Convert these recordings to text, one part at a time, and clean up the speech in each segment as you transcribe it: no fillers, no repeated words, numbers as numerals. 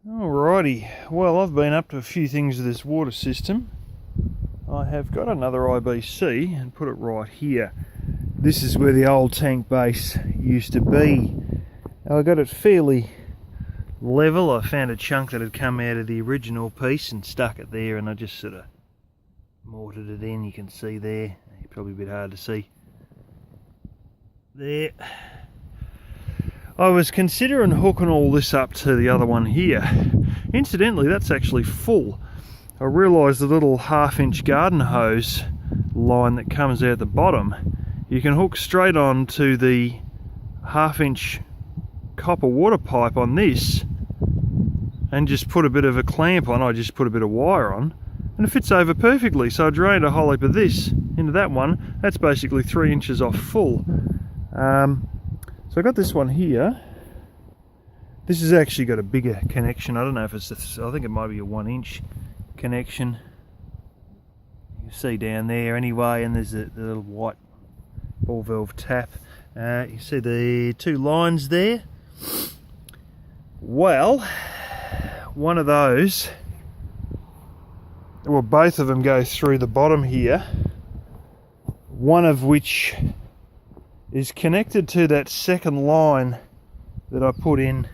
Alrighty, well, I've been up to a few things with this water system. I have got another IBC and put it right here. This is where the old tank base used to be. I got it fairly level. I found a chunk that had come out of the original piece and stuck it there, and I just sort of mortared it in. You can see there, probably a bit hard to see there. I was considering hooking all this up to the other one here. Incidentally, that's actually full. I realised the little 1/2-inch garden hose line that comes out the bottom, you can hook straight on to the 1/2-inch copper water pipe on this and just put a bit of a clamp on. I just put a bit of wire on and it fits over perfectly. So I drained a whole heap of this into that one. That's basically 3 inches off full. So I got this one here. This has actually got a bigger connection. I don't know if it's, I think it might be a 1-inch connection. You see down there anyway, and there's the little white ball valve tap. You see the two lines there. Well, one of those, well, both of them go through the bottom here, one of which is connected to that second line that I put in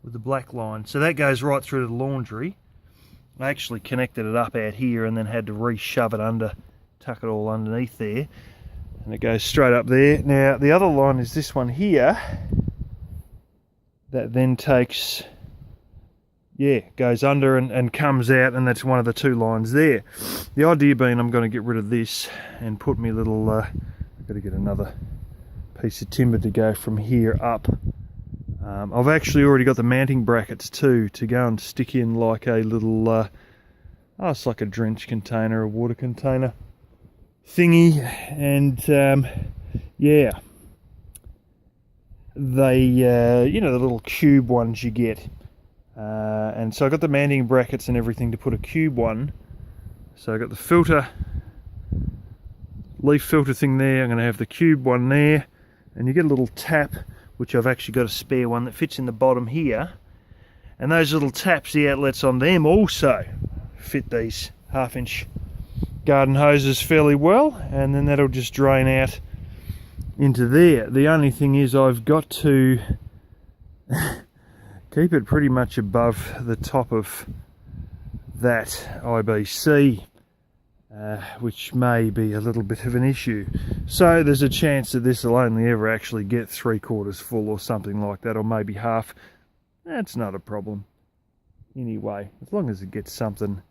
with the black line. So that goes right through to the laundry. I actually connected it up out here and then had to re-shove it under, tuck it all underneath there, and it goes straight up there. Now the other line is this one here that then takes, goes under and comes out, and that's one of the two lines there. The idea being I'm going to get rid of this and put me little, I've got to get another piece of timber to go from here up. I've actually already got the mounting brackets too to go and stick in like a little, it's like a drench container, a water container thingy, and they, you know, the little cube ones you get, and so I got the mounting brackets and everything to put a cube one. So I got the filter, leaf filter thing there. I'm going to have the cube one there, and you get a little tap, which I've actually got a spare one that fits in the bottom here, and those little taps, the outlets on them also fit these 1/2-inch garden hoses fairly well, and then that'll just drain out into there. The only thing is I've got to keep it pretty much above the top of that IBC, which may be a little bit of an issue. So there's a chance that this will only ever actually get 3/4 full or something like that, or maybe half. That's not a problem anyway, as long as it gets something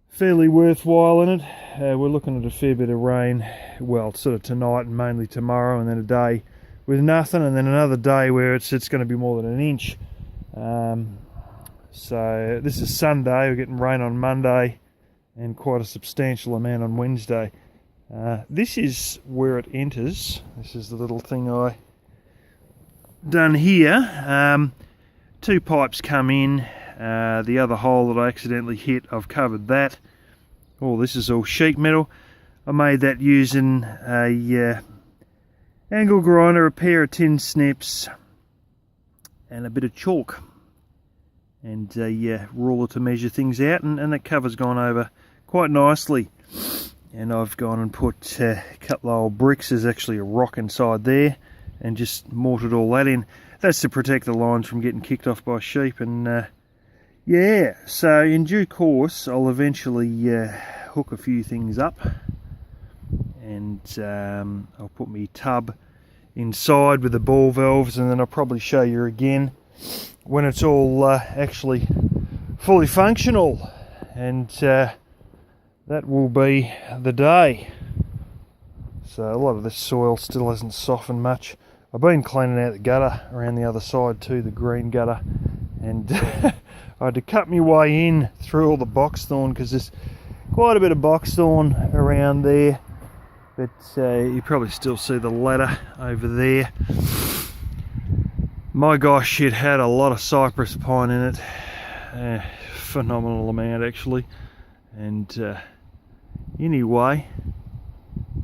fairly worthwhile in it. We're looking at a fair bit of rain, well, sort of tonight and mainly tomorrow, and then a day with nothing, and then another day where it's going to be more than 1 inch. So this is Sunday. We're getting rain on Monday and quite a substantial amount on Wednesday. This is where it enters. This is the little thing I done here. 2 pipes come in. The other hole that I accidentally hit, I've covered that. Oh, this is all sheet metal. I made that using a angle grinder, a pair of tin snips, and a bit of chalk, and a ruler to measure things out, and that cover's gone over quite nicely. And I've gone and put a couple of old bricks. There's actually a rock inside there, and just mortared all that in. That's to protect the lines from getting kicked off by sheep. And so in due course I'll eventually hook a few things up, and I'll put my tub inside with the ball valves, and then I'll probably show you again when it's all actually fully functional, and that will be the day. So a lot of this soil still hasn't softened much. I've been cleaning out the gutter around the other side too, the green gutter, and I had to cut my way in through all the box thorn, because there's quite a bit of box thorn around there, but you probably still see the ladder over there. My gosh, it had a lot of cypress pine in it, phenomenal amount actually. And anyway,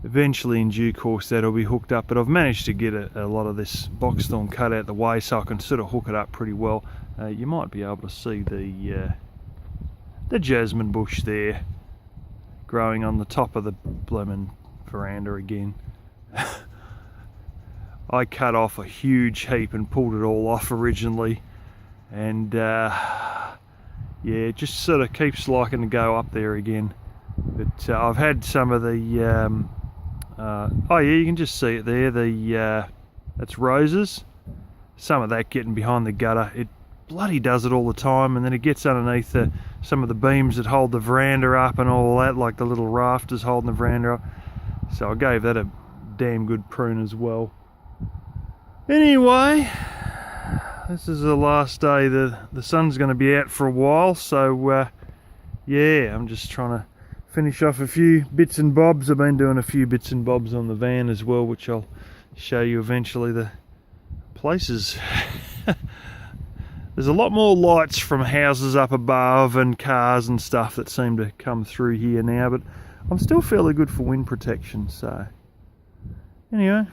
eventually in due course that'll be hooked up, but I've managed to get a lot of this box thorn cut out the way so I can sort of hook it up pretty well. you might be able to see the jasmine bush there growing on the top of the blooming veranda again. I cut off a huge heap and pulled it all off originally, and yeah, it just sort of keeps liking to go up there again. But I've had some of the oh yeah, you can just see it there, it's roses. Some of that getting behind the gutter. It bloody does it all the time, and then it gets underneath some of the beams that hold the veranda up and all that, like the little rafters holding the veranda up. So I gave that a damn good prune as well. Anyway, this is the last day. The sun's going to be out for a while, so yeah, I'm just trying to finish off a few bits and bobs. I've been doing a few bits and bobs on the van as well, which I'll show you eventually. The places there's a lot more lights from houses up above and cars and stuff that seem to come through here now, but I'm still fairly good for wind protection. So anyway,